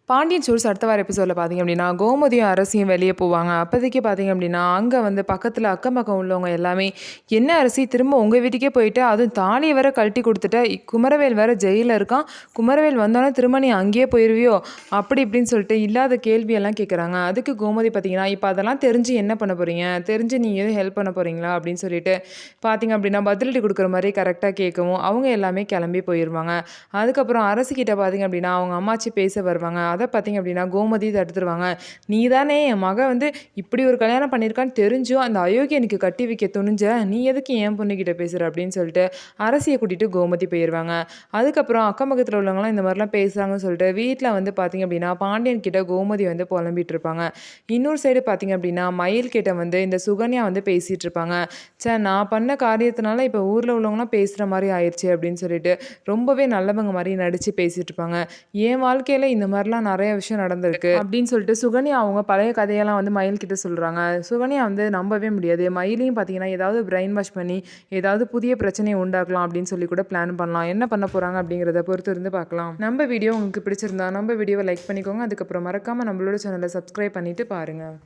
Pandian stores அடுத்த வார எபிசோடில் பார்த்தீங்க அப்படின்னா கோமதியும் அரசியும் வெளியே போவாங்க. அப்போதைக்கு பார்த்தீங்க அப்படின்னா அங்கே வந்து பக்கத்தில் அக்கம் பக்கம் உள்ளவங்க எல்லாமே, என்ன அரசி திரும்ப உங்கள் வீட்டுக்கே போயிட்டு அதுவும் தாலியை வேற கழட்டி கொடுத்துட்ட, குமரவேல் வேற ஜெயிலில் இருக்கான், குமரவேல் வந்தோன்னே திரும்ப நீ அங்கேயே போயிடுவியோ அப்படி இப்படின்னு சொல்லிட்டு இல்லாத கேள்வியெல்லாம் கேட்குறாங்க. அதுக்கு கோமதி பார்த்தீங்கன்னா இப்போ அதெல்லாம் தெரிஞ்சு என்ன பண்ண போகிறீங்க, தெரிஞ்சு நீங்கள் எதுவும் ஹெல்ப் பண்ண போகிறீங்களா அப்படின்னு சொல்லிட்டு பார்த்தீங்க அப்படின்னா பதிலடி கொடுக்குற மாதிரி கரெக்டாக கேட்கவும் அவங்க எல்லாமே கிளம்பி போயிடுவாங்க. அதுக்கப்புறம் அரசிக்கிட்ட பார்த்தீங்க அப்படின்னா அவங்க அம்மாச்சி பேச வருவாங்க. அதை பார்த்தீங்க அப்படின்னா கோமதி தடுத்துருவாங்க. நீ தானே என் மகன் வந்து இப்படி ஒரு கல்யாணம் பண்ணியிருக்கான்னு தெரிஞ்சும் அந்த அயோக்கியனுக்கு கட்டி வைக்க துணிஞ்ச, நீ எதுக்கு என் பொண்ணுக்கிட்ட பேசுகிற அப்படின்னு சொல்லிட்டு அரசியை கூட்டிகிட்டு கோமதி போயிடுவாங்க. அதுக்கப்புறம் அக்கம் பக்கத்தில் உள்ளவங்களாம் இந்த மாதிரிலாம் பேசுகிறாங்கன்னு சொல்லிட்டு வீட்டில் வந்து பார்த்தீங்க அப்படின்னா பாண்டியன் கிட்ட கோமதி வந்து புலம்பிட்டு இருப்பாங்க. இன்னொரு சைடு பார்த்தீங்க அப்படின்னா மயில் கிட்ட வந்து இந்த சுகன்யா வந்து பேசிகிட்டு இருப்பாங்க. நான் பண்ண காரியத்தினால இப்போ ஊரில் உள்ளவங்களாம் பேசுகிற மாதிரி ஆயிடுச்சு அப்படின்னு சொல்லிட்டு ரொம்பவே நல்லவங்க மாதிரி நடித்து பேசிகிட்டு இருப்பாங்க. என் வாழ்க்கையில் இந்த மாதிரிலாம் நிறைய விஷயம் நடந்திருக்கு அப்படின்னு சொல்லிட்டு சுகன்யா அவங்க பழைய கதையெல்லாம் வந்து மயில் கிட்ட சொல்கிறாங்க. சுகன்யா வந்து நம்பவே முடியாது. மயிலையும் பார்த்தீங்கன்னா ஏதாவது பிரெயின் வாஷ் பண்ணி ஏதாவது புதிய பிரச்சனையை உண்டாக்கலாம் அப்படின்னு சொல்லி கூட பிளான் பண்ணலாம். என்ன பண்ண போகிறாங்க அப்படிங்கிறத பொறுத்து இருந்து பார்க்கலாம். நம்ம வீடியோ உங்களுக்கு பிடிச்சிருந்தா நம்ம வீடியோவை லைக் பண்ணிக்கோங்க. அதுக்கப்புறம் மறக்காமல் நம்மளோட சேனலை சப்ஸ்கிரைப் பண்ணிவிட்டு பாருங்கள்.